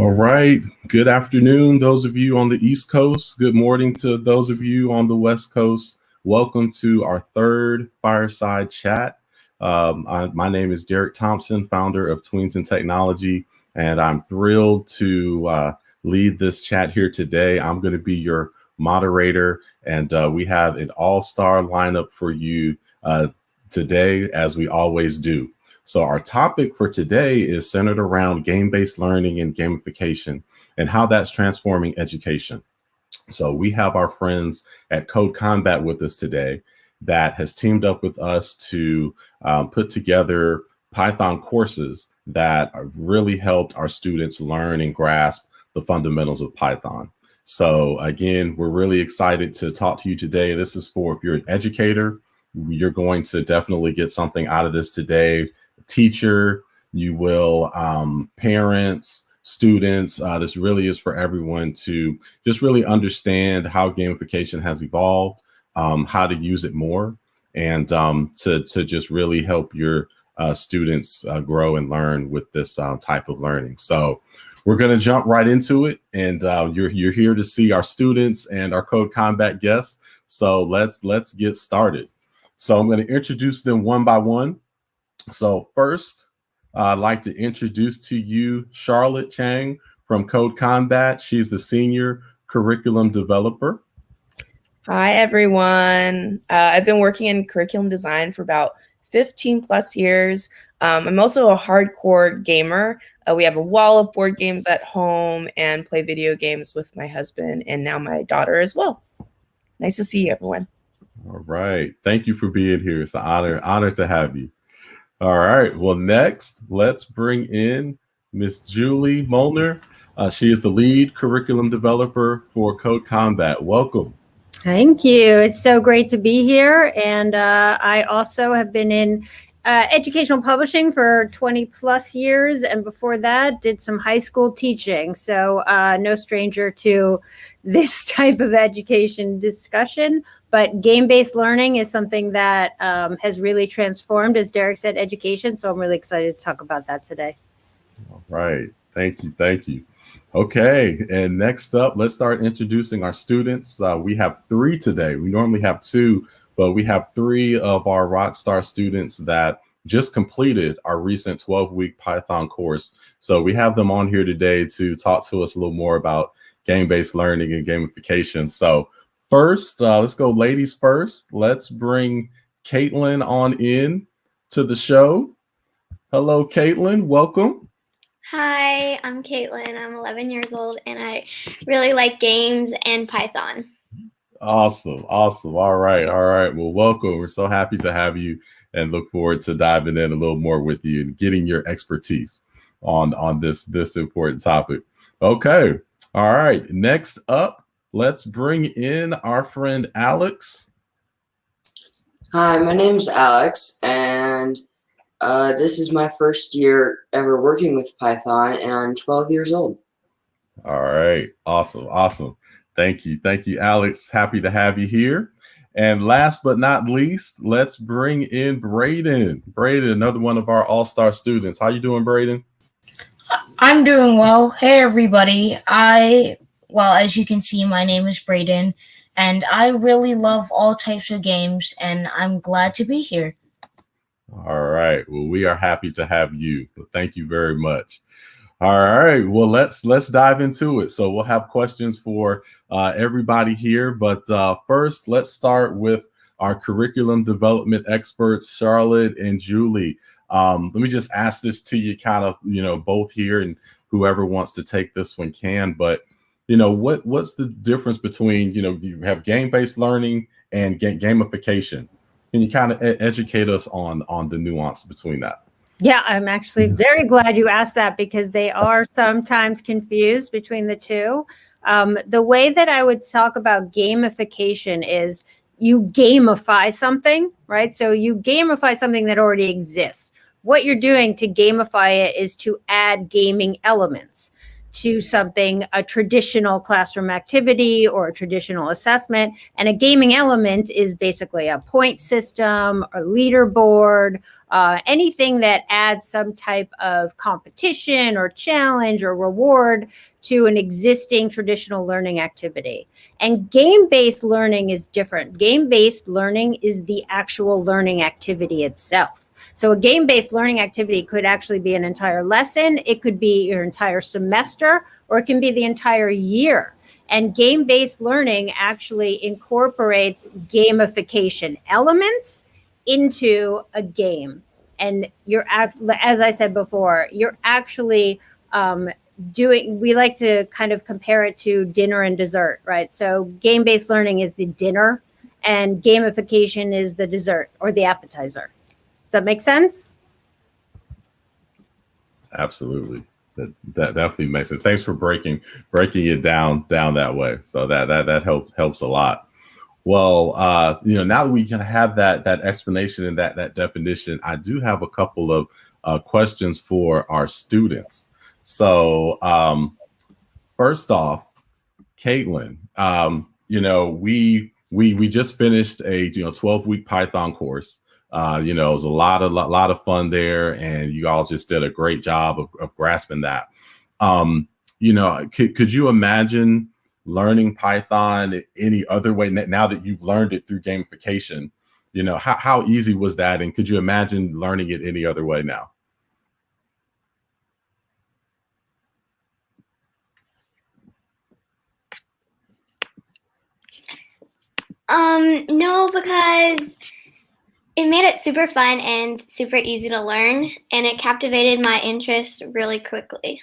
All right. Good afternoon, those of you on the East Coast. Good morning to those of you on the West Coast. Welcome to our third Fireside Chat. My name is Derek Thompson, founder of Tweens Technology, and I'm thrilled to lead this chat here today. I'm going to be your moderator, and we have an all-star lineup for you today, as we always do. So our topic for today is centered around game-based learning and gamification and how that's transforming education. So we have our friends at CodeCombat with us today that has teamed up with us to put together Python courses that have really helped our students learn and grasp the fundamentals of Python. So again, we're really excited to talk to you today. This is for, if you're an educator, you're going to definitely get something out of this today. Teacher, you will, parents, students, this really is for everyone to just really understand how gamification has evolved, how to use it more, and to just really help your students grow and learn with this type of learning. So we're going to jump right into it, and you're here to see our students and our CodeCombat guests. So let's get started. So I'm going to introduce them one by one. So first, I'd like to introduce to you Charlotte Chang from CodeCombat. She's the senior curriculum developer. Hi, everyone. I've been working in curriculum design for about 15 plus years. I'm also a hardcore gamer. We have a wall of board games at home and play video games with my husband and now my daughter as well. Nice to see you, everyone. All right. Thank you for being here. It's an honor to have you. All right. Well, next, let's bring in Miss Julie Molnar. She is the lead curriculum developer for CodeCombat. Welcome. Thank you. It's so great to be here. And I also have been in educational publishing for 20 plus years. And before that, did some high school teaching. So no stranger to this type of education discussion. But game-based learning is something that has really transformed, as Derek said, education. So I'm really excited to talk about that today. All right. Thank you. Thank you. Okay. And next up, let's start introducing our students. We have three today. We normally have two, but we have three of our Rockstar students that just completed our recent 12-week Python course. So we have them on here today to talk to us a little more about game-based learning and gamification. So first, let's go ladies first. Let's bring Caitlin on in to the show. Hello, Caitlin. Welcome. Hi, I'm Caitlin. I'm 11 years old, and I really like games and Python. Awesome. Awesome. All right. All right. Well, welcome. We're so happy to have you and look forward to diving in a little more with you and getting your expertise on this important topic. Okay. All right. Next up, let's bring in our friend Alex. Hi, my name's Alex, and this is my first year ever working with Python, and I'm 12 years old. All right. Awesome. Awesome. Thank you. Thank you, Alex. Happy to have you here. And last but not least, let's bring in Braden. Braden, another one of our all-star students. How you doing, Braden? I'm doing well. Hey, everybody. Well, as you can see, my name is Braden, and I really love all types of games, and I'm glad to be here. All right. Well, we are happy to have you. So thank you very much. All right. Well, let's dive into it. So we'll have questions for everybody here, but first, let's start with our curriculum development experts, Charlotte and Julie. Let me just ask this to you, kind of, both here, and whoever wants to take this one can. But what's the difference between you have game-based learning and gamification? Can you kind of educate us on the nuance between that? Yeah, I'm actually very glad you asked that because they are sometimes confused between the two. The way that I would talk about gamification is you gamify something, right? So you gamify something that already exists. What you're doing to gamify it is to add gaming elements to something, a traditional classroom activity or a traditional assessment. And a gaming element is basically a point system, a leaderboard, anything that adds some type of competition or challenge or reward to an existing traditional learning activity. And game-based learning is different. Game-based learning is the actual learning activity itself. So a game-based learning activity could actually be an entire lesson, it could be your entire semester, or it can be the entire year. And game-based learning actually incorporates gamification elements into a game. And as I said before, you're actually we like to kind of compare it to dinner and dessert, right? So game-based learning is the dinner and gamification is the dessert or the appetizer. Does that make sense? Absolutely. That definitely makes it. Thanks for breaking it down that way. So that helps a lot. Well, now that we can have that explanation and that definition, I do have a couple of questions for our students. So first off, Caitlin, we just finished a 12-week Python course. It was a lot of fun there, and you all just did a great job of grasping that. Could you imagine learning Python any other way now that you've learned it through gamification? How easy was that, and could you imagine learning it any other way now? No, because it made it super fun and super easy to learn, and it captivated my interest really quickly.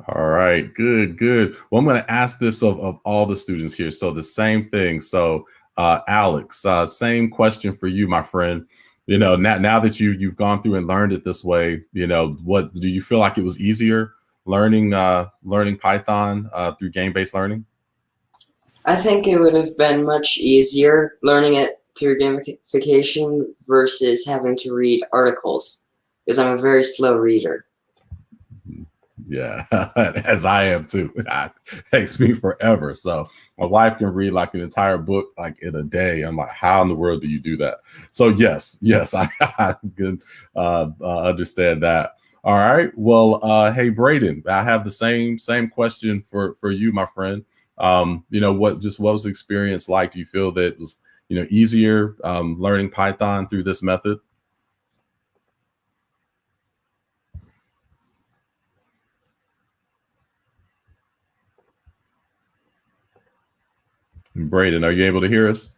All right, good. Well, I'm going to ask this of all the students here. So the same thing. So Alex, same question for you, my friend. Now that you've gone through and learned it this way, what do you feel like it was easier learning Python through game-based learning? I think it would have been much easier learning it through gamification versus having to read articles, because I'm a very slow reader. Yeah, as I am too. It takes me forever. So my wife can read like an entire book like in a day. I'm like, how in the world do you do that? So yes, I can understand that. All right. Well, hey Braden, I have the same question for you, my friend. What was the experience like? Do you feel that it was easier learning Python through this method? Braden, are you able to hear us?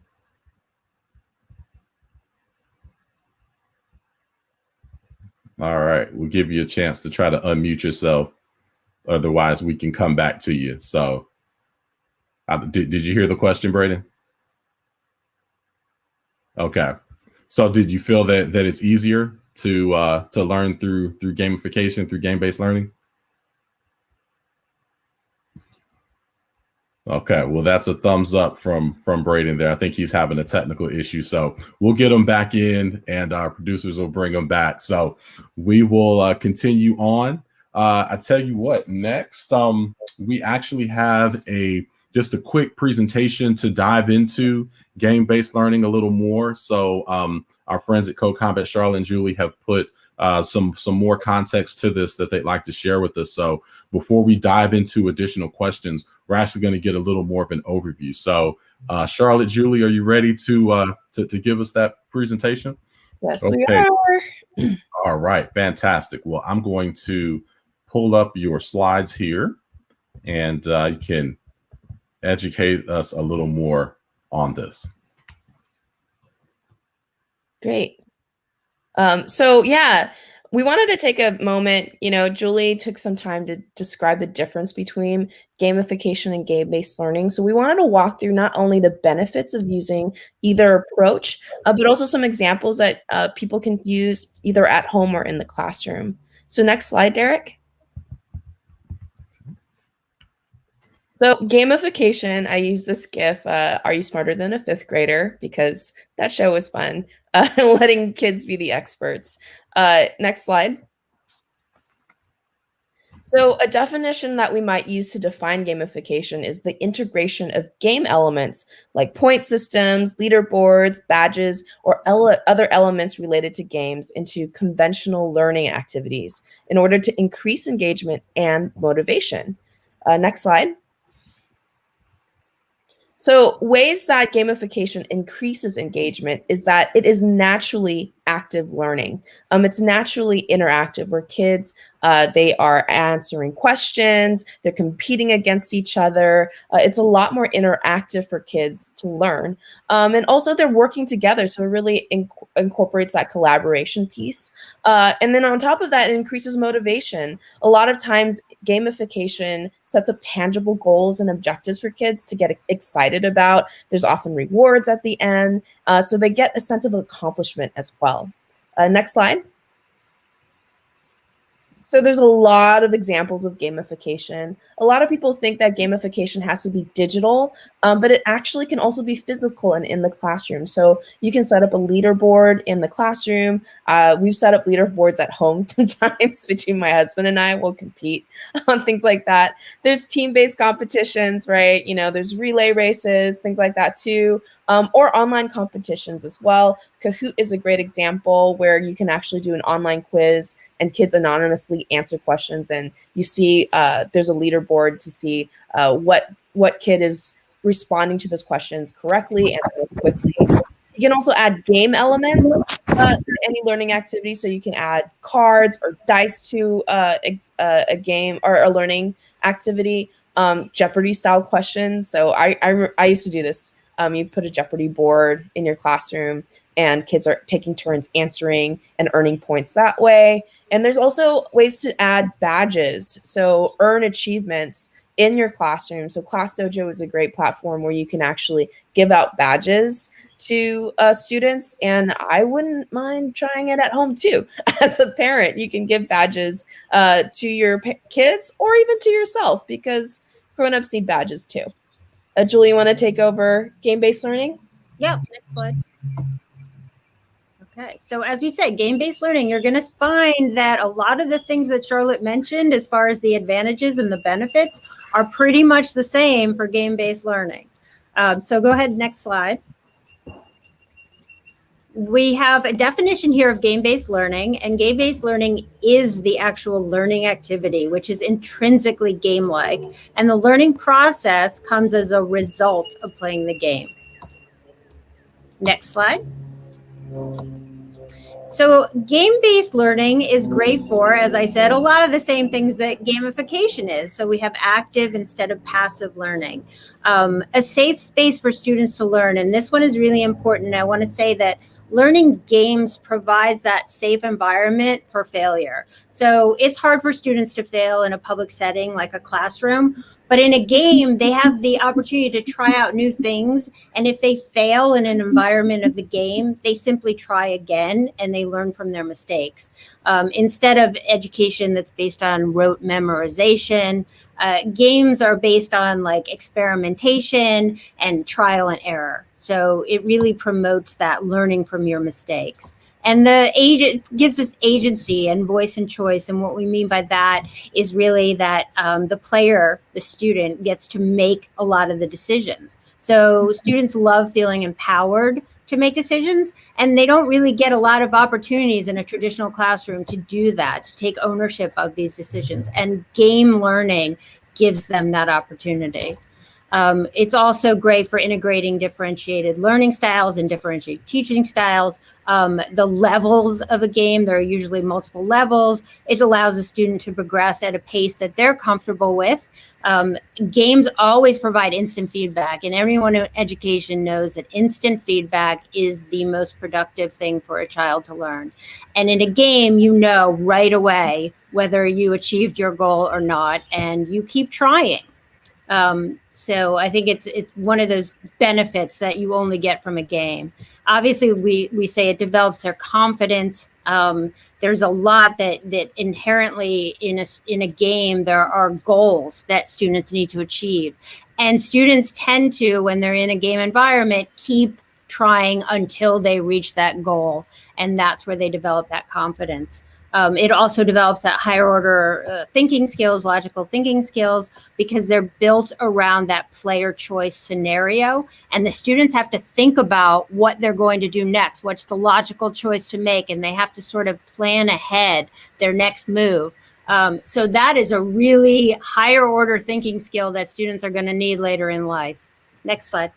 All right, we'll give you a chance to try to unmute yourself. Otherwise, we can come back to you. So did you hear the question, Braden? Okay. So did you feel that it's easier to learn through gamification, through game-based learning? Okay, well, that's a thumbs up from Braden there. I think he's having a technical issue, so we'll get him back in, and our producers will bring him back. So we will continue on. I tell you what, next, we actually have just a quick presentation to dive into game-based learning a little more. So our friends at CodeCombat, Charlotte and Julie, have put some more context to this that they'd like to share with us. So before we dive into additional questions, we're actually going to get a little more of an overview. So Charlotte, Julie, are you ready to give us that presentation? Yes, okay. We are. All right, fantastic. Well, I'm going to pull up your slides here, and you can educate us a little more on this. Great. So yeah, we wanted to take a moment. Julie took some time to describe the difference between gamification and game-based learning. So we wanted to walk through not only the benefits of using either approach, but also some examples that people can use either at home or in the classroom. So next slide, Derek. So gamification, I use this GIF, Are You Smarter Than a Fifth Grader? Because that show was fun, letting kids be the experts. Next slide. So a definition that we might use to define gamification is the integration of game elements like point systems, leaderboards, badges, or other elements related to games into conventional learning activities in order to increase engagement and motivation. Next slide. So ways that gamification increases engagement is that it is naturally active learning. It's naturally interactive where kids, they are answering questions, they're competing against each other. It's a lot more interactive for kids to learn. And also they're working together, so it really incorporates that collaboration piece. And then on top of that, it increases motivation. A lot of times gamification sets up tangible goals and objectives for kids to get excited about. There's often rewards at the end, so they get a sense of accomplishment as well. Next slide. So there's a lot of examples of gamification. A lot of people think that gamification has to be digital, but it actually can also be physical and in the classroom. So you can set up a leaderboard in the classroom. We've set up leaderboards at home sometimes between my husband and I. We'll compete on things like that. There's team-based competitions, right? You know, there's relay races, things like that too. Or online competitions as well. Kahoot is a great example where you can actually do an online quiz and kids anonymously answer questions, and you see there's a leaderboard to see what kid is responding to those questions correctly and quickly. You can also add game elements to any learning activity, so you can add cards or dice to a game or a learning activity. Jeopardy style questions. So I used to do this. You put a Jeopardy board in your classroom and kids are taking turns answering and earning points that way. And there's also ways to add badges. So earn achievements in your classroom. So Class Dojo is a great platform where you can actually give out badges to students. And I wouldn't mind trying it at home too. As a parent, you can give badges to your kids or even to yourself because grown-ups need badges too. Julie, you want to take over game-based learning? Yeah, next slide. Okay, so as we said, game-based learning, you're going to find that a lot of the things that Charlotte mentioned as far as the advantages and the benefits are pretty much the same for game-based learning. So go ahead, next slide. We have a definition here of game-based learning, and game-based learning is the actual learning activity, which is intrinsically game-like, and the learning process comes as a result of playing the game. Next slide. So game-based learning is great for, as I said, a lot of the same things that gamification is. So we have active instead of passive learning. A safe space for students to learn, and this one is really important. I want to say that learning games provides that safe environment for failure. So it's hard for students to fail in a public setting like a classroom, but in a game, they have the opportunity to try out new things. And if they fail in an environment of the game, they simply try again and they learn from their mistakes. Instead of education that's based on rote memorization, games are based on like experimentation and trial and error. So it really promotes that learning from your mistakes. And the agent gives us agency and voice and choice. And what we mean by that is really that the player, the student, gets to make a lot of the decisions. So students love feeling empowered to make decisions, and they don't really get a lot of opportunities in a traditional classroom to do that, to take ownership of these decisions. And game learning gives them that opportunity. It's also great for integrating differentiated learning styles and differentiated teaching styles. The levels of a game, there are usually multiple levels. It allows a student to progress at a pace that they're comfortable with. Games always provide instant feedback, and everyone in education knows that instant feedback is the most productive thing for a child to learn. And in a game, you know right away whether you achieved your goal or not, and you keep trying. So I think it's one of those benefits that you only get from a game. Obviously, we say it develops their confidence. There's a lot that inherently in a game, there are goals that students need to achieve. And students tend to, when they're in a game environment, keep trying until they reach that goal. And that's where they develop that confidence. It also develops that higher order thinking skills, logical thinking skills, because they're built around that player choice scenario. And the students have to think about what they're going to do next, what's the logical choice to make, and they have to sort of plan ahead their next move. So that is a really higher order thinking skill that students are going to need later in life. Next slide.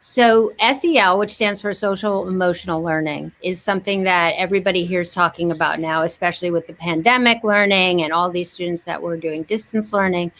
So SEL, which stands for social emotional learning, is something that everybody here is talking about now, especially with the pandemic learning and all these students that were doing distance learning.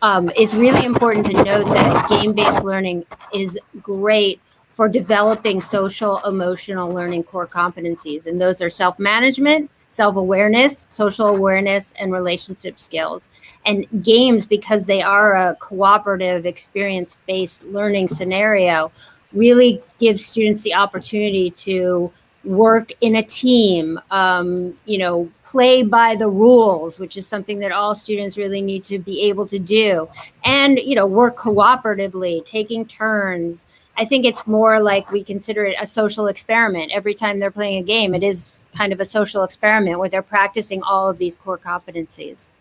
It's really important to note that game-based learning is great for developing social emotional learning core competencies. And those are self-management, self-awareness, social awareness, and relationship skills. And games, because they are a cooperative, experience-based learning scenario, really gives students the opportunity to work in a team, play by the rules, which is something that all students really need to be able to do, and, work cooperatively, taking turns. I think it's more like we consider it a social experiment. Every time they're playing a game, it is kind of a social experiment where they're practicing all of these core competencies.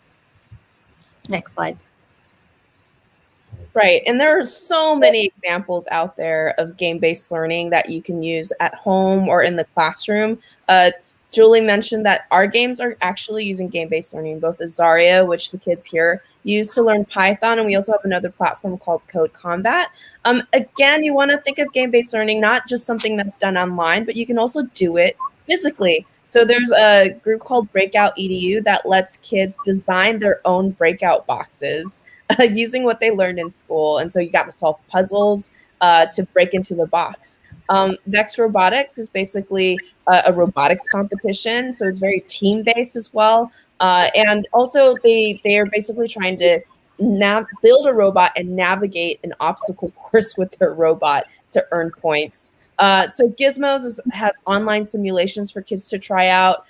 Next slide. Right. And there are so many examples out there of game-based learning that you can use at home or in the classroom. Julie mentioned that our games are actually using game-based learning, both Azaria, which the kids here use to learn Python, and we also have another platform called CodeCombat. Again, you want to think of game-based learning, not just something that's done online, but you can also do it physically. So there's a group called Breakout EDU that lets kids design their own breakout boxes using what they learned in school. And so you got to solve puzzles to break into the box. Vex Robotics is basically a robotics competition. So it's very team-based as well. And also they are basically trying to build a robot and navigate an obstacle course with their robot to earn points. So Gizmos has online simulations for kids to try out.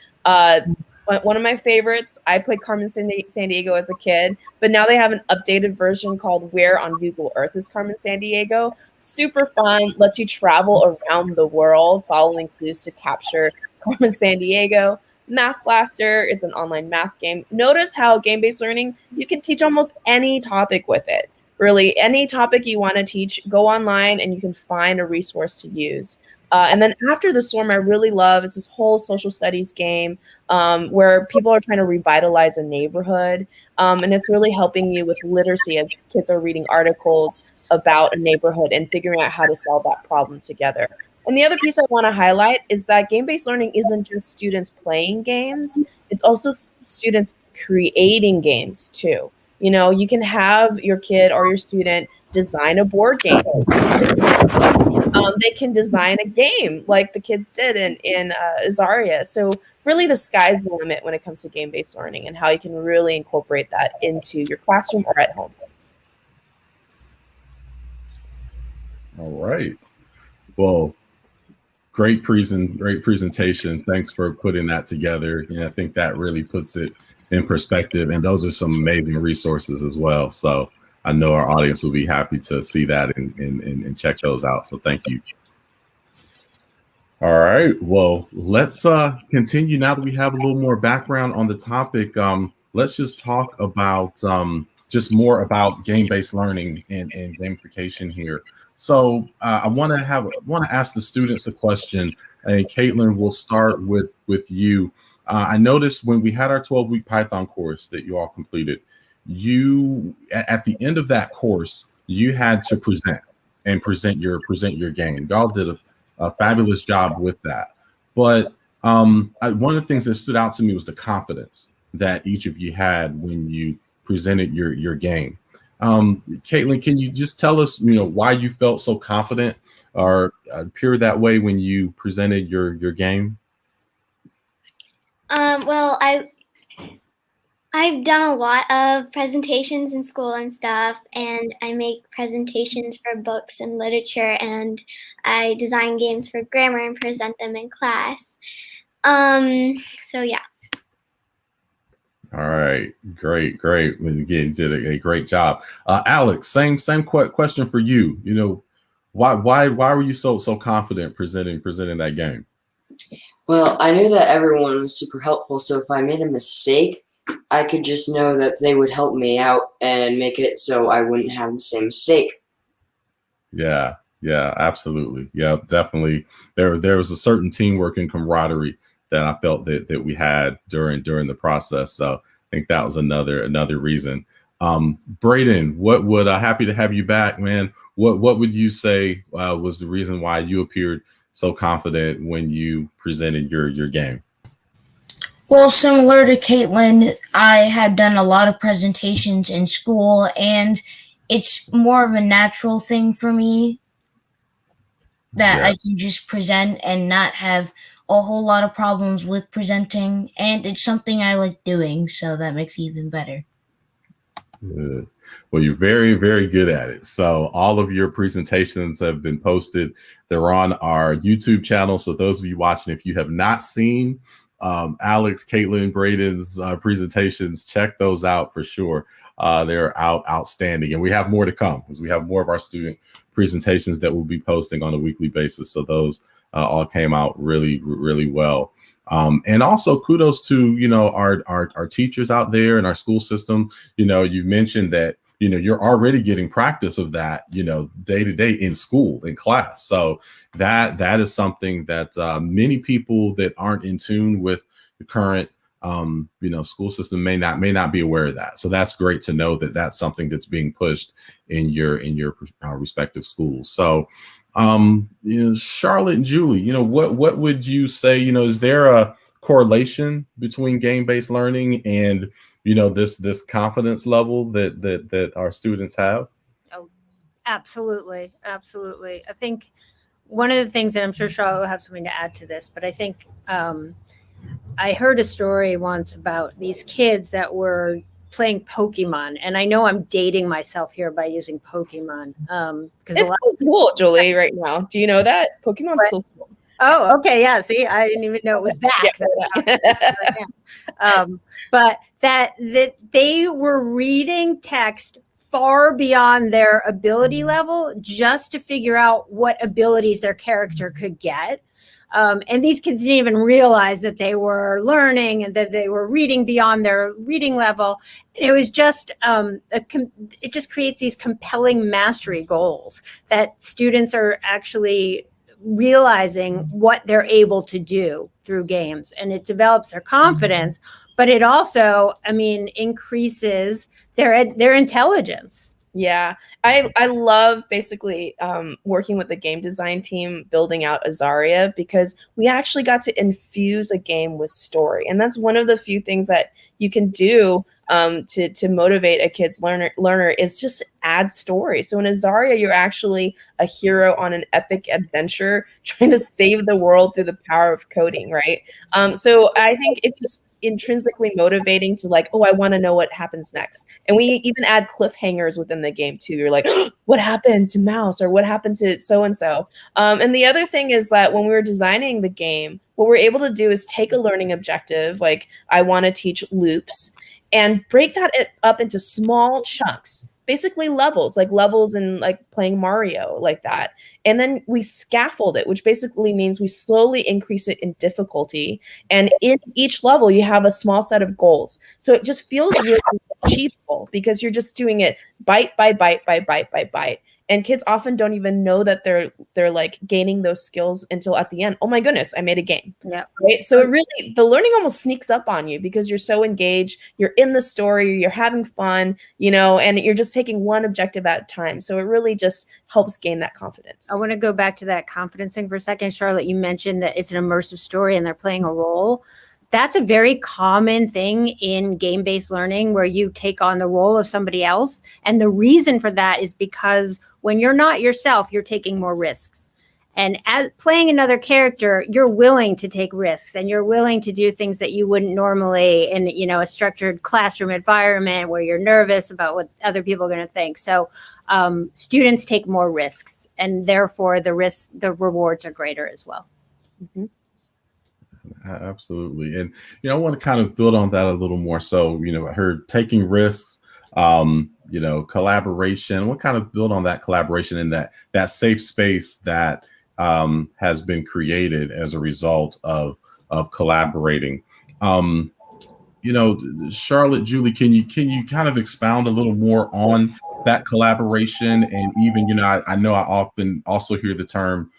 One of my favorites, I played Carmen San Diego as a kid, but now they have an updated version called Where on Google Earth is Carmen San Diego. Super fun, lets you travel around the world following clues to capture Carmen San Diego. Math Blaster, it's an online math game. Notice how game-based learning, you can teach almost any topic with it. Really, any topic you want to teach, go online and you can find a resource to use. And then After the Storm, I really love, it's this whole social studies game where people are trying to revitalize a neighborhood. And it's really helping you with literacy as kids are reading articles about a neighborhood and figuring out how to solve that problem together. And the other piece I want to highlight is that game-based learning isn't just students playing games, it's also students creating games too. You can have your kid or your student design a board game. They can design a game like the kids did in Azaria. So really the sky's the limit when it comes to game-based learning and how you can really incorporate that into your classroom or at home. All right. Well, great presentation. Thanks for putting that together. I think that really puts it in perspective. And those are some amazing resources as well. So I know our audience will be happy to see that and check those out. So thank you. All right. Well, let's continue now that we have a little more background on the topic. Let's just talk about just more about game-based learning and gamification here. So I want to ask the students a question. And Caitlin, we'll start with you. I noticed when we had our 12-week Python course that you all completed, you at the end of that course, you had to present your game. Y'all did a fabulous job with that. But one of the things that stood out to me was the confidence that each of you had when you presented your game. Caitlin, can you just tell us, why you felt so confident or appear that way when you presented your game? Well, I've done a lot of presentations in school and stuff, and I make presentations for books and literature, and I design games for grammar and present them in class. So yeah. All right, great. Again, did a great job. Alex, same question for you. Why were you so confident presenting that game? Well, I knew that everyone was super helpful, so if I made a mistake, I could just know that they would help me out and make it so I wouldn't have the same mistake. Yeah, absolutely. Yeah, definitely. There was a certain teamwork and camaraderie that I felt that we had during the process. So I think that was another reason. Braden, what would happy to have you back, man. What would you say was the reason why you appeared so confident when you presented your game? Well, similar to Caitlin, I had done a lot of presentations in school, and it's more of a natural thing for me that I can just present and not have a whole lot of problems with presenting, and it's something I like doing, so that makes it even better. Good. Well, you're very, very good at it. So all of your presentations have been posted. They're on our YouTube channel. So those of you watching, if you have not seen Alex, Caitlin, Braden's presentations, check those out for sure. They're outstanding. And we have more to come because we have more of our student presentations that we'll be posting on a weekly basis. So those all came out really, really well. And also kudos to, our teachers out there in our school system. You mentioned that, you're already getting practice of that, day to day in school, in class. So that is something that many people that aren't in tune with the current, school system may not be aware of that. So that's great to know that that's something that's being pushed in your respective schools. So Charlotte and Julie, what would you say, is there a correlation between game-based learning and, this confidence level that our students have? Oh, absolutely. Absolutely. I think one of the things, and I'm sure Charlotte will have something to add to this, but I think I heard a story once about these kids that were playing Pokemon, and I know I'm dating myself here by using Pokemon because it's so cool, Julie. Right now, do you know that Pokemon's so cool? Oh, okay, yeah. See, I didn't even know it was back. But that they were reading text far beyond their ability level just to figure out what abilities their character could get. And these kids didn't even realize that they were learning and that they were reading beyond their reading level. It was just, it just creates these compelling mastery goals that students are actually realizing what they're able to do through games. And it develops their confidence, but it also, increases their intelligence. Yeah, I love basically working with the game design team building out Azaria because we actually got to infuse a game with story. And that's one of the few things that you can do to motivate a kid's learner is just add story. So in Azaria, you're actually a hero on an epic adventure trying to save the world through the power of coding, right? So I think it's just intrinsically motivating to like, oh, I want to know what happens next. And we even add cliffhangers within the game too. You're like, oh, what happened to Mouse or what happened to so-and-so? And the other thing is that when we were designing the game, what we're able to do is take a learning objective, like I want to teach loops, and break that up into small chunks, basically levels in like playing Mario, like that. And then we scaffold it, which basically means we slowly increase it in difficulty. And in each level, you have a small set of goals. So it just feels really achievable because you're just doing it bite by bite by bite by bite. And kids often don't even know that they're like gaining those skills until at the end. Oh my goodness, I made a game. Yeah. Right. So it really, the learning almost sneaks up on you because you're so engaged, you're in the story, you're having fun, and you're just taking one objective at a time. So it really just helps gain that confidence. I want to go back to that confidence thing for a second. Charlotte, you mentioned that it's an immersive story and they're playing a role. That's a very common thing in game-based learning where you take on the role of somebody else. And the reason for that is because when you're not yourself, you're taking more risks. And as playing another character, you're willing to take risks and you're willing to do things that you wouldn't normally in, a structured classroom environment where you're nervous about what other people are going to think. So students take more risks and therefore the rewards are greater as well. Mm-hmm. Absolutely. And, I want to kind of build on that a little more. So, I heard taking risks. collaboration. What kind of build on that collaboration in that safe space that has been created as a result of collaborating. Charlotte, Julie, can you kind of expound a little more on that collaboration? And even, I know I often also hear the term,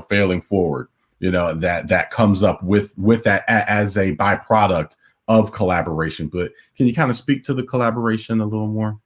failing forward, that comes up with that as a byproduct of collaboration. But can you kind of speak to the collaboration a little more?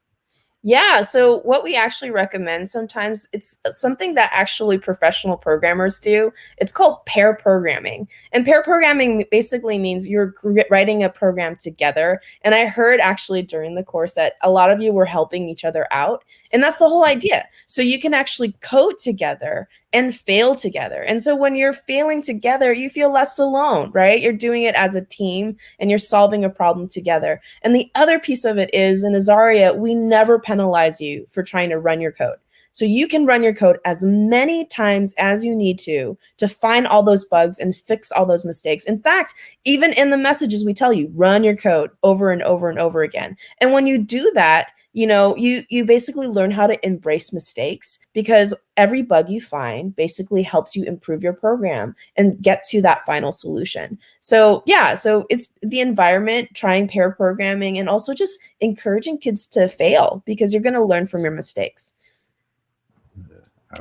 Yeah, so what we actually recommend sometimes, it's something that actually professional programmers do. It's called pair programming. And pair programming basically means you're writing a program together. And I heard actually during the course that a lot of you were helping each other out. And that's the whole idea. So you can actually code together and fail together. And so when you're failing together, you feel less alone, right? You're doing it as a team and you're solving a problem together. And the other piece of it is, in Azaria, we never penalize you for trying to run your code. So you can run your code as many times as you need to find all those bugs and fix all those mistakes. In fact, even in the messages, we tell you, run your code over and over and over again. And when you do that, you basically learn how to embrace mistakes, because every bug you find basically helps you improve your program and get to that final solution. So yeah, so it's the environment, trying pair programming, and also just encouraging kids to fail, because you're going to learn from your mistakes.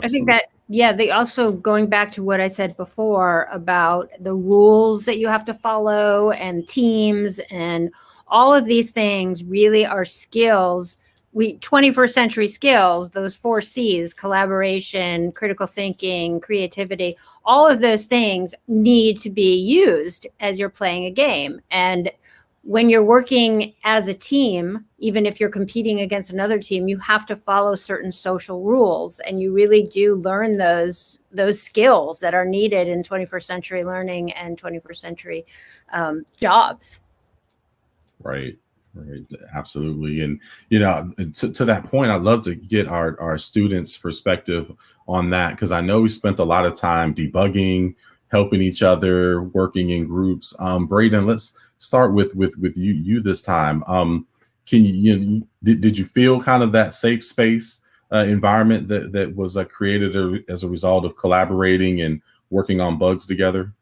I think that, they also, going back to what I said before about the rules that you have to follow and teams and all of these things really are skills. 21st century skills, those 4 C's, collaboration, critical thinking, creativity, all of those things need to be used as you're playing a game. And when you're working as a team, even if you're competing against another team, you have to follow certain social rules, and you really do learn those skills that are needed in 21st century learning and 21st century jobs. Right. Absolutely. And, to that point, I'd love to get our students' perspective on that, because I know we spent a lot of time debugging, helping each other, working in groups. Braden, let's start with you this time. Did you feel kind of that safe space environment that was created as a result of collaborating and working on bugs together?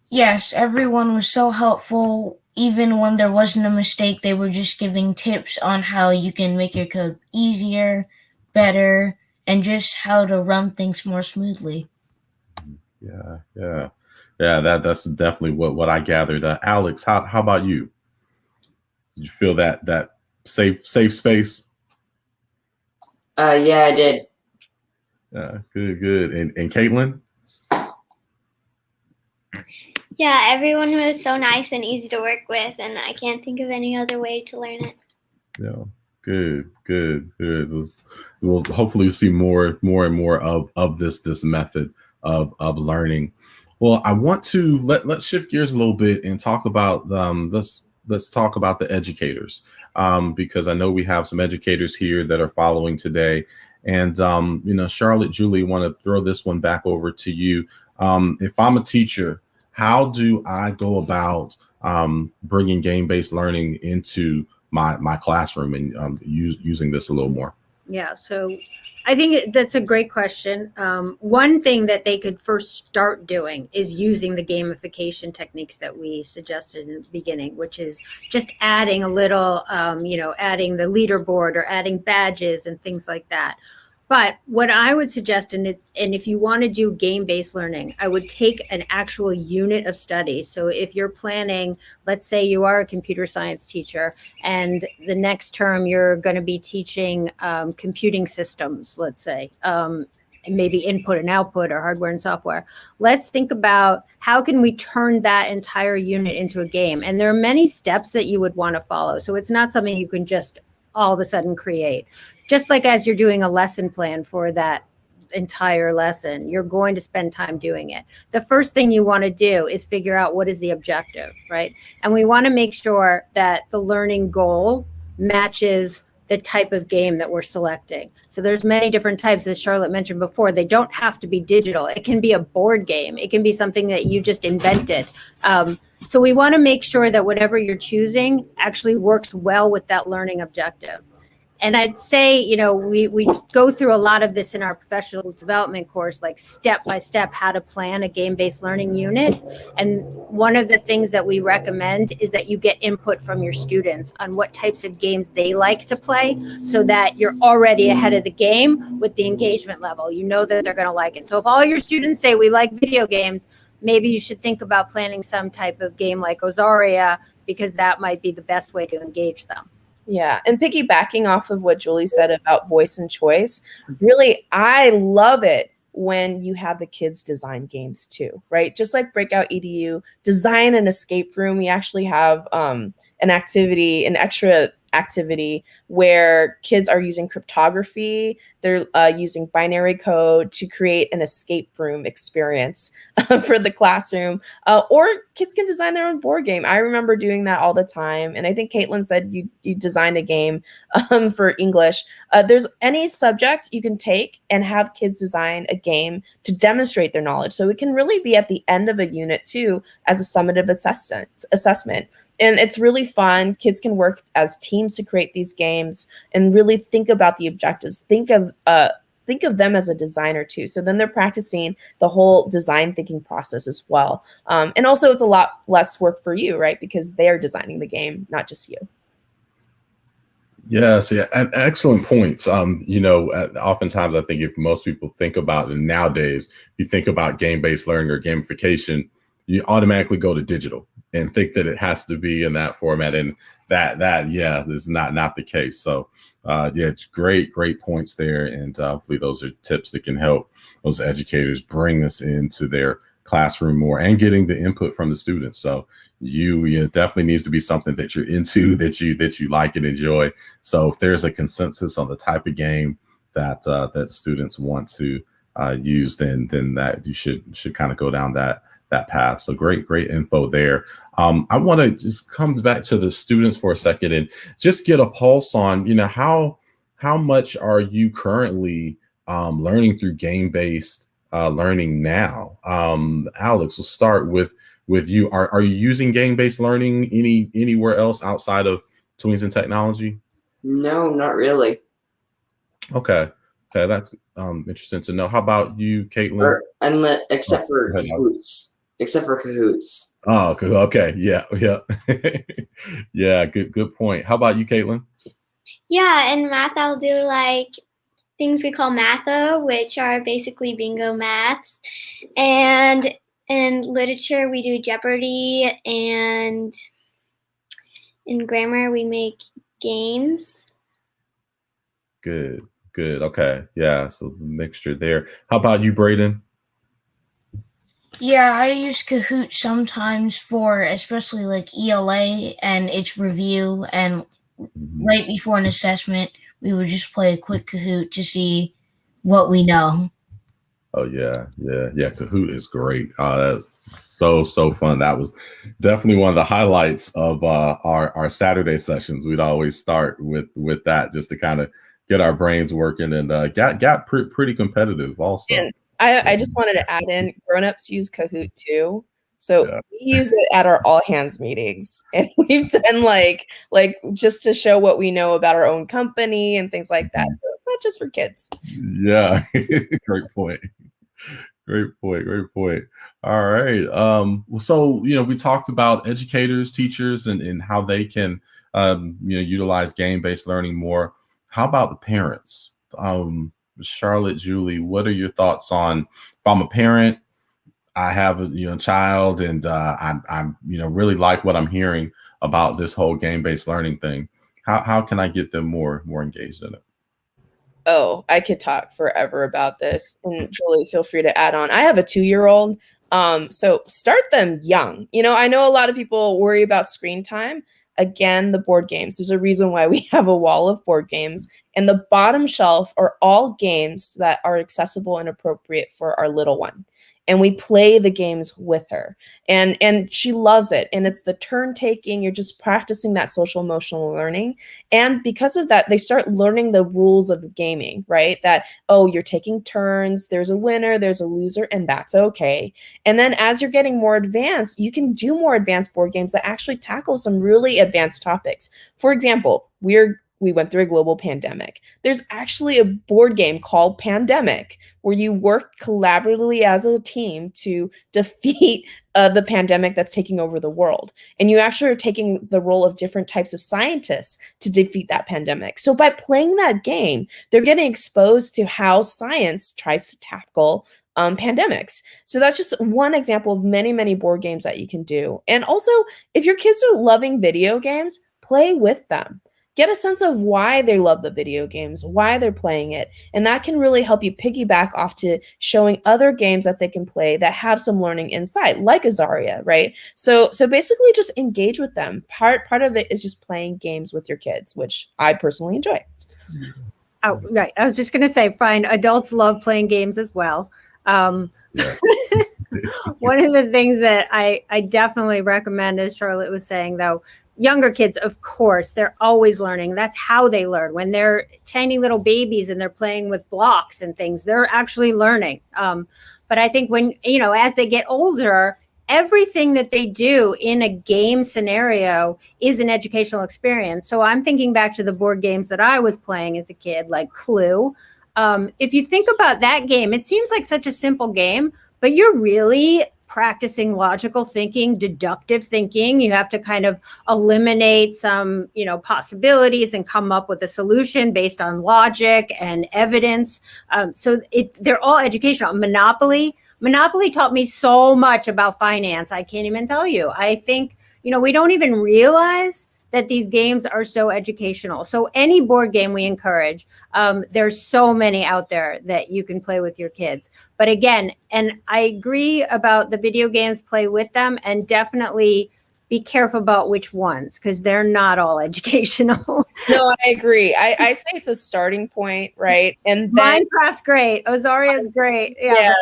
Yes, everyone was so helpful. Even when there wasn't a mistake, they were just giving tips on how you can make your code easier, better, and just how to run things more smoothly. Yeah. That's definitely what I gathered. Alex, how about you? Did you feel that safe space? Yeah, I did. Good. And Caitlin? Yeah, everyone was so nice and easy to work with, and I can't think of any other way to learn it. Yeah, good. We'll hopefully see more and more of this method of learning. Well, I want to let's shift gears a little bit and talk about let's talk about the educators, because I know we have some educators here that are following today. And Charlotte, Julie, want to throw this one back over to you. If I'm a teacher, how do I go about bringing game-based learning into my classroom and using this a little more? Yeah, so I think that's a great question. One thing that they could first start doing is using the gamification techniques that we suggested in the beginning, which is just adding a little, adding the leaderboard or adding badges and things like that. But what I would suggest, and if you want to do game-based learning, I would take an actual unit of study. So if you're planning, let's say you are a computer science teacher, and the next term you're going to be teaching computing systems, let's say, maybe input and output or hardware and software. Let's think about how can we turn that entire unit into a game. And there are many steps that you would want to follow. So it's not something you can just all of a sudden create. Just like as you're doing a lesson plan for that entire lesson, you're going to spend time doing it. The first thing you want to do is figure out what is the objective, right? And we want to make sure that the learning goal matches the type of game that we're selecting. So there's many different types, as Charlotte mentioned before. They don't have to be digital. It can be a board game. It can be something that you just invented. So we want to make sure that whatever you're choosing actually works well with that learning objective. And I'd say, we go through a lot of this in our professional development course, like step by step, how to plan a game-based learning unit. And one of the things that we recommend is that you get input from your students on what types of games they like to play, so that you're already ahead of the game with the engagement level. You know that they're going to like it. So if all your students say we like video games, maybe you should think about planning some type of game like Ozaria, because that might be the best way to engage them. Yeah, and piggybacking off of what Julie said about voice and choice, really, I love it when you have the kids design games too, right? Just like Breakout EDU, design an escape room. We actually have an extra activity where kids are using cryptography. They're using binary code to create an escape room experience for the classroom. Or kids can design their own board game. I remember doing that all the time. And I think Caitlin said you designed a game for English. There's any subject you can take and have kids design a game to demonstrate their knowledge. So it can really be at the end of a unit too, as a summative assessment. And it's really fun. Kids can work as teams to create these games and really think about the objectives. Think of them as a designer too. So then they're practicing the whole design thinking process as well. And also it's a lot less work for you, right? Because they're designing the game, not just you. Yes, yeah, and excellent points. Oftentimes I think if most people think about it nowadays, you think about game-based learning or gamification, you automatically go to digital and think that it has to be in that format, and that is not the case. So it's great points there, and hopefully those are tips that can help those educators bring this into their classroom more and getting the input from the students. So you definitely needs to be something that you're into, that you like and enjoy. So if there's a consensus on the type of game that students want to use, then that you should kind of go down that path. So great info there. I want to just come back to the students for a second and just get a pulse on, how much are you currently learning through game-based learning now? Alex, we'll start with you. Are you using game-based learning anywhere else outside of Tweens Technology? No, not really. Okay, that's interesting to know. How about you, Caitlin? Except for Kahoots. Except for Kahoots. Oh, okay. Yeah. Yeah, good point. How about you, Caitlin? Yeah, in math, I'll do like things we call matho, which are basically bingo maths. And in literature, we do Jeopardy. And in grammar, we make games. Good. Okay. Yeah, so mixture there. How about you, Braden? Yeah, I use Kahoot sometimes for especially like ELA and its review, and right before an assessment, we would just play a quick Kahoot to see what we know. Oh yeah. Kahoot is great. That's so fun. That was definitely one of the highlights of our Saturday sessions. We'd always start with that just to kind of get our brains working, and got pretty competitive also. And I just wanted to add in, grown-ups use Kahoot too. So we use it at our all hands meetings, and we've done like just to show what we know about our own company and things like that. So it's not just for kids. Yeah, great point. All right. So we talked about educators, teachers, and how they can utilize game-based learning more. How about the parents? Charlotte, Julie, what are your thoughts on, if I'm a parent, I have a child, and I'm really like what I'm hearing about this whole game-based learning thing. How can I get them more engaged in it? Oh, I could talk forever about this. And Julie, feel free to add on. I have a 2-year-old. So start them young. I know a lot of people worry about screen time. Again, the board games. There's a reason why we have a wall of board games. And the bottom shelf are all games that are accessible and appropriate for our little one. and we play the games with her, and she loves it. And it's the turn taking. You're just practicing that social emotional learning. And because of that, they start learning the rules of gaming, right? That, oh, you're taking turns, there's a winner, there's a loser, and that's okay. And then as you're getting more advanced, you can do more advanced board games that actually tackle some really advanced topics. For example, we went through a global pandemic. There's actually a board game called Pandemic where you work collaboratively as a team to defeat the pandemic that's taking over the world. And you actually are taking the role of different types of scientists to defeat that pandemic. So by playing that game, they're getting exposed to how science tries to tackle pandemics. So that's just one example of many, many board games that you can do. And also, if your kids are loving video games, play with them. Get a sense of why they love the video games, why they're playing it. And that can really help you piggyback off to showing other games that they can play that have some learning inside, like Azaria, right? So basically just engage with them. Part of it is just playing games with your kids, which I personally enjoy. Oh, right. I was just going to say, fine, adults love playing games as well. One of the things that I definitely recommend, as Charlotte was saying, though, younger kids, of course, they're always learning. That's how they learn. When they're tiny little babies and they're playing with blocks and things, they're actually learning. But I think when, as they get older, everything that they do in a game scenario is an educational experience. So I'm thinking back to the board games that I was playing as a kid, like Clue. If you think about that game, it seems like such a simple game, but you're really practicing logical thinking, deductive thinking. You have to kind of eliminate some, possibilities and come up with a solution based on logic and evidence. So they're all educational. Monopoly taught me so much about finance. I can't even tell you. I think, we don't even realize that these games are so educational. So any board game we encourage, there's so many out there that you can play with your kids. But again, and I agree about the video games, play with them, and definitely be careful about which ones, because they're not all educational. No, I agree. I say it's a starting point, right? And then Minecraft's great. Azaria's great. Yeah.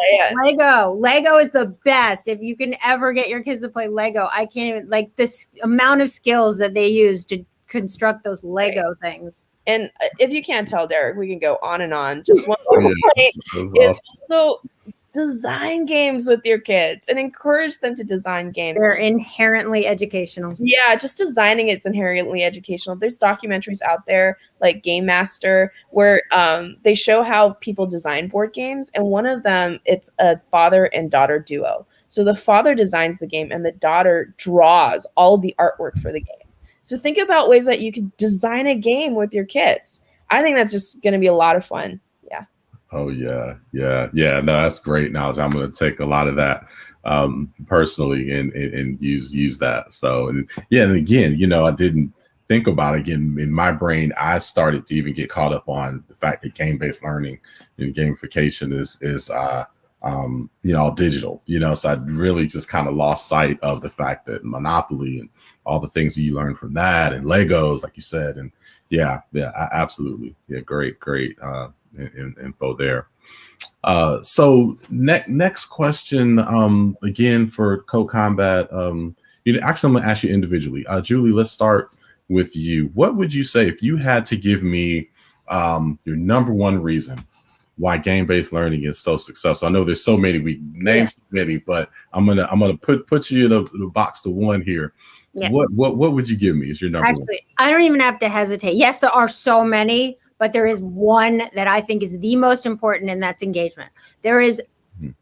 Lego is the best. If you can ever get your kids to play Lego, I can't even, like, this amount of skills that they use to construct those Lego things. And if you can't tell, Derek, we can go on and on. Just one more point is also design games with your kids and encourage them to design games. They're inherently educational. Yeah, just designing it's inherently educational. There's documentaries out there like Game Master where they show how people design board games. And one of them, it's a father and daughter duo. So the father designs the game and the daughter draws all the artwork for the game. So think about ways that you could design a game with your kids. I think that's just going to be a lot of fun. Yeah. Oh, yeah. No, that's great knowledge. I'm going to take a lot of that personally and use that. So, and again, I didn't think about it. Again, in my brain, I started to even get caught up on the fact that game-based learning and gamification is all digital, so I really just kind of lost sight of the fact that Monopoly and all the things that you learn from that and Legos, like you said, and absolutely. Yeah, great info there. So next question, again for CodeCombat, actually I'm gonna ask you individually. Julie, let's start with you. What would you say if you had to give me your number one reason why game-based learning is so successful? I know there's so many, we named so many, but I'm gonna put you in the box to one here. Yeah. What would you give me as your number one? I don't even have to hesitate. Yes, there are so many, but there is one that I think is the most important, and that's engagement. There is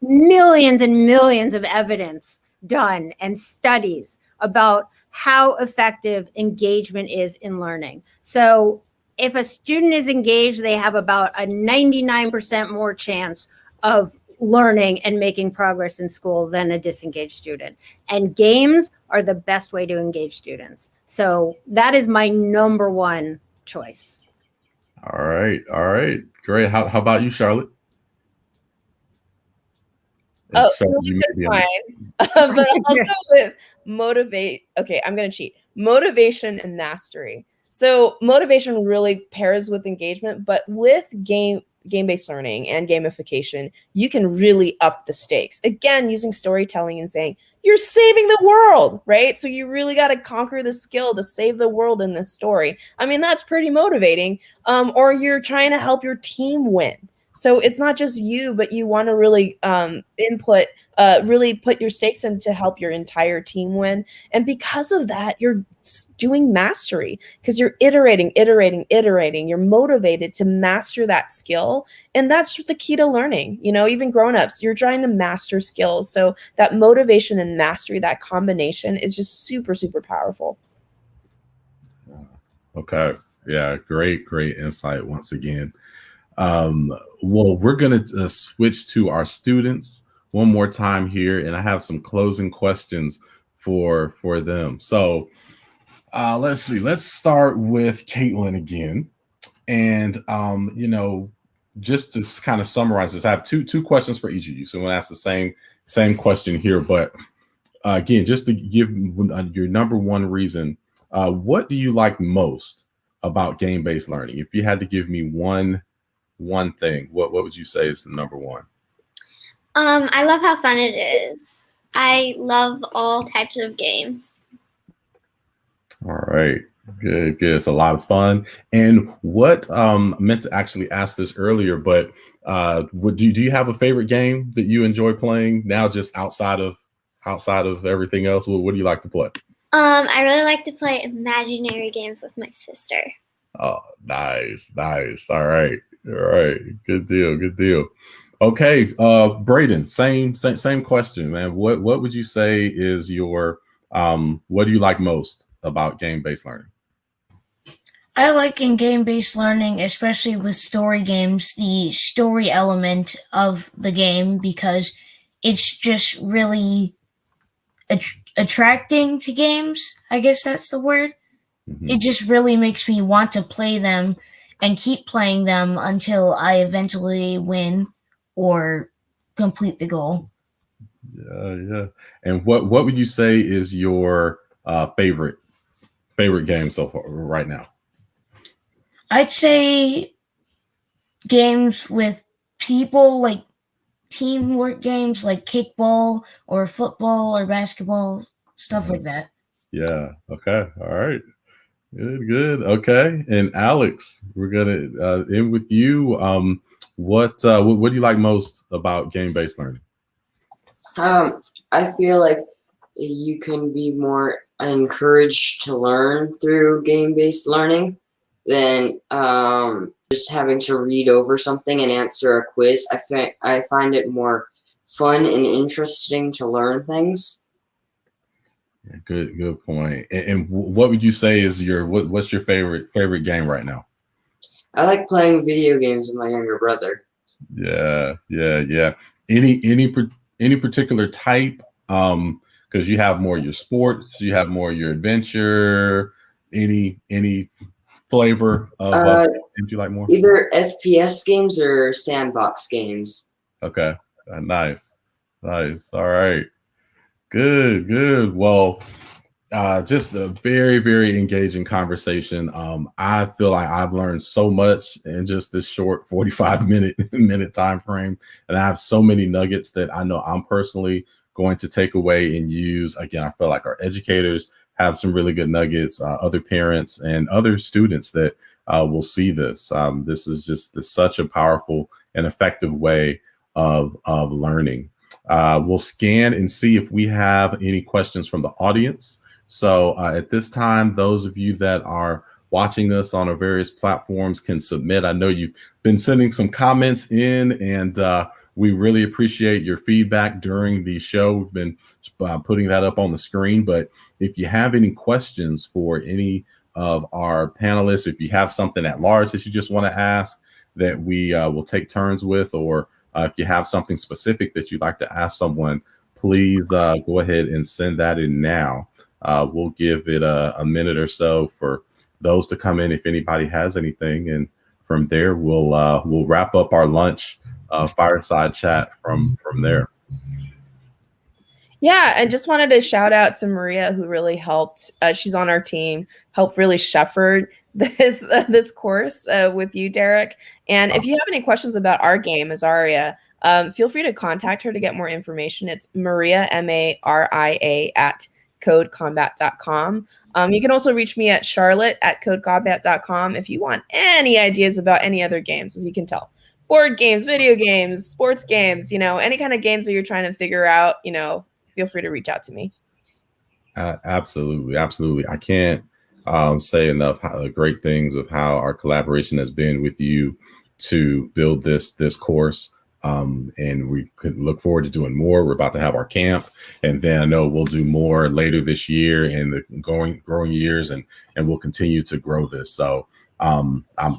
millions and millions of evidence done and studies about how effective engagement is in learning. So if a student is engaged, they have about a 99% more chance of learning and making progress in school than a disengaged student. And games are the best way to engage students. So that is my number one choice. All right. Great. How about you, Charlotte? Oh, you took mine. But also with motivate. Okay, I'm going to cheat. Motivation and mastery. So motivation really pairs with engagement, but with game-based learning and gamification, you can really up the stakes. Again, using storytelling and saying, you're saving the world, right? So you really got to conquer the skill to save the world in this story. I mean, that's pretty motivating. Or you're trying to help your team win. So it's not just you, but you want to really really put your stakes in to help your entire team win. And because of that, you're doing mastery because you're iterating. You're motivated to master that skill. And that's the key to learning. You know, even grown-ups, you're trying to master skills. So that motivation and mastery, that combination is just super, super powerful. Okay. Yeah. Great insight once again. Well, we're going to switch to our students one more time here, and I have some closing questions for them. So let's see. Let's start with Caitlin again. And, you know, just to kind of summarize this, I have two questions for each of you. So I'm going to ask the same question here. But again, just to give your number one reason, what do you like most about game-based learning? If you had to give me one thing, what would you say is the number one? I love how fun it is. I love all types of games. All right. Good. It's a lot of fun. And what I meant to actually ask this earlier, but do you have a favorite game that you enjoy playing now, just outside of everything else? What do you like to play? I really like to play imaginary games with my sister. Oh, nice. All right. Good deal. Okay, Braden, same question, man. What would you say is your what do you like most about game-based learning? I like in game-based learning, especially with story games, the story element of the game, because it's just really attracting to games. I guess that's the word. Mm-hmm. It just really makes me want to play them and keep playing them until I eventually win or complete the goal. Yeah. And what would you say is your favorite game so far right now? I'd say games with people, like teamwork games like kickball or football or basketball, stuff like that. Yeah. Okay. All right. Good. Okay. And Alex, we're gonna end with you. What do you like most about game-based learning? I feel like you can be more encouraged to learn through game-based learning than just having to read over something and answer a quiz. I find it more fun and interesting to learn things. Good point. And what would you say is what's your favorite game right now? I like playing video games with my younger brother. Yeah. Any particular type? Because you have more your sports, you have more your adventure. Any flavor of games you like more? Either FPS games or sandbox games. Okay. Nice. All right. Good. Well, just a very, very engaging conversation. I feel like I've learned so much in just this short 45-minute time frame, and I have so many nuggets that I know I'm personally going to take away and use. Again, I feel like our educators have some really good nuggets, other parents and other students that will see this. This is just such a powerful and effective way of learning. We'll scan and see if we have any questions from the audience. So at this time, those of you that are watching us on our various platforms can submit. I know you've been sending some comments in, and we really appreciate your feedback during the show. We've been putting that up on the screen. But if you have any questions for any of our panelists, if you have something at large that you just want to ask that we will take turns with, or if you have something specific that you'd like to ask someone, please go ahead and send that in now. We'll give it a minute or so for those to come in if anybody has anything. And from there, we'll wrap up our lunch fireside chat from there. Yeah, and just wanted to shout out to Maria, who really helped. She's on our team, helped really shepherd this course with you, Derek. And if you have any questions about our game, Azaria, feel free to contact her to get more information. It's Maria, Maria, at CodeCombat.com. You can also reach me at Charlotte at CodeCombat.com if you want any ideas about any other games, as you can tell. Board games, video games, sports games, any kind of games that you're trying to figure out, feel free to reach out to me. Absolutely. Absolutely. I can't say enough great things of how our collaboration has been with you to build this course. And we could look forward to doing more. We're about to have our camp, and then I know we'll do more later this year in the growing years, and we'll continue to grow this. So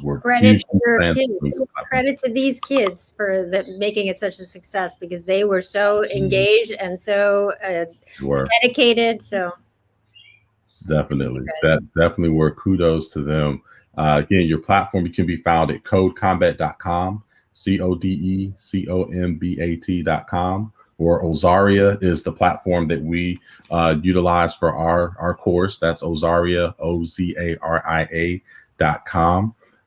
we're credit to your kids. Credit to these kids for making it such a success, because they were so engaged and so dedicated. So definitely, definitely were kudos to them. Again, your platform can be found at codecombat.com, CodeCombat.com, or Ozaria is the platform that we utilize for our course. That's Ozaria, OZARIA.com.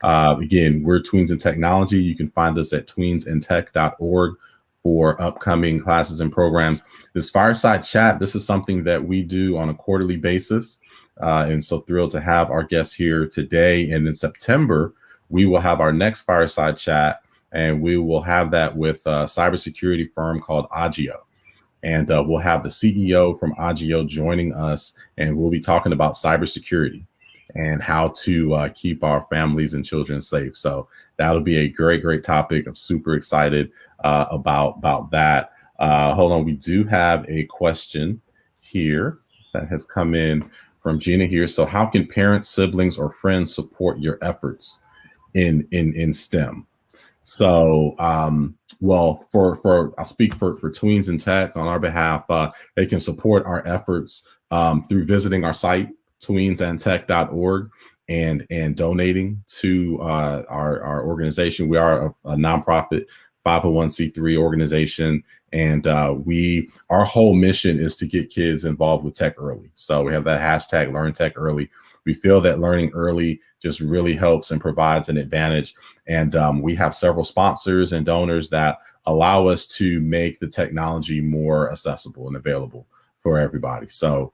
Again, we're Tweens Technology. You can find us at tweensandtech.org for upcoming classes and programs. This Fireside Chat, this is something that we do on a quarterly basis. And so thrilled to have our guests here today. And in September, we will have our next Fireside Chat, and we will have that with a cybersecurity firm called Agio. And we'll have the CEO from Agio joining us, and we'll be talking about cybersecurity and how to keep our families and children safe. So that'll be a great topic. I'm super excited about that. Hold on, we do have a question here that has come in from Gina here. So how can parents, siblings, or friends support your efforts in STEM? So, well, I'll speak for Tweens and Tech on our behalf. They can support our efforts through visiting our site, tweensandtech.org, and donating to our organization. We are a nonprofit 501c3 organization, and our whole mission is to get kids involved with tech early. So we have that hashtag Learn Tech Early. We feel that learning early just really helps and provides an advantage. And we have several sponsors and donors that allow us to make the technology more accessible and available for everybody. So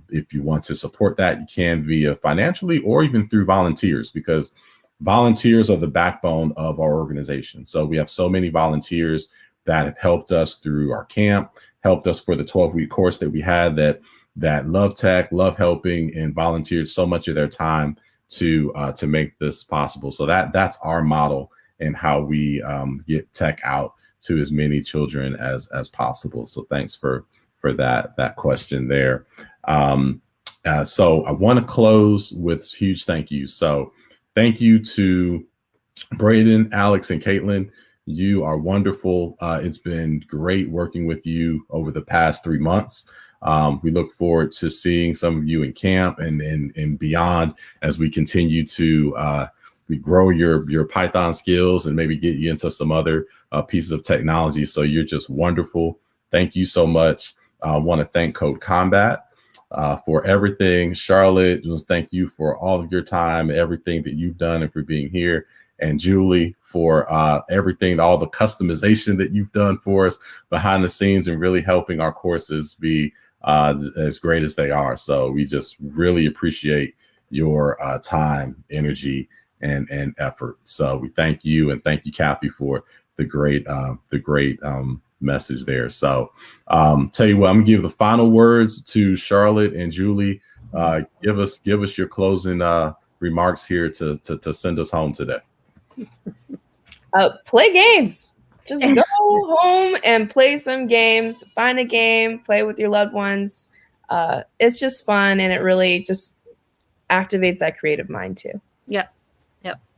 if you want to support that, you can via financially or even through volunteers, because volunteers are the backbone of our organization. So we have so many volunteers that have helped us through our camp, helped us for the 12-week course that we had, that love tech, love helping, and volunteered so much of their time to make this possible. So that's our model and how we get tech out to as many children as possible. So thanks for that question there. So I want to close with huge thank you. So thank you to Braden, Alex, and Caitlin. You are wonderful. It's been great working with you over the past 3 months. We look forward to seeing some of you in camp and beyond as we continue to we grow your Python skills and maybe get you into some other pieces of technology. So you're just wonderful. Thank you so much. I want to thank CodeCombat for everything. Charlotte, just thank you for all of your time, everything that you've done, and for being here. And Julie, for everything, all the customization that you've done for us behind the scenes and really helping our courses be as great as they are. So we just really appreciate your time, energy, and effort. So we thank you, and thank you, Kathy, for the great message there. So tell you what, I'm gonna give the final words to Charlotte and Julie. Give us your closing remarks here to send us home today. Play games. Just go home and play some games. Find a game, play with your loved ones. It's just fun, and it really just activates that creative mind too. Yep.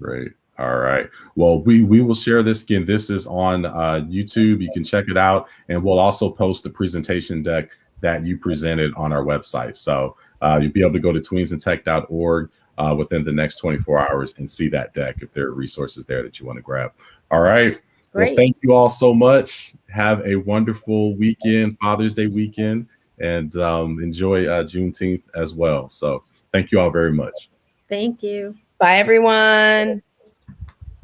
Great. All right. Well, we will share this again. This is on YouTube. You can check it out, and we'll also post the presentation deck that you presented on our website. So you'll be able to go to tweensandtech.org within the next 24 hours and see that deck if there are resources there that you want to grab. All right. Great. Well, thank you all so much. Have a wonderful weekend, Father's Day weekend, and enjoy Juneteenth as well. So thank you all very much. Thank you. Bye, everyone.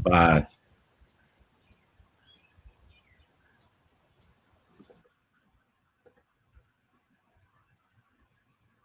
Bye.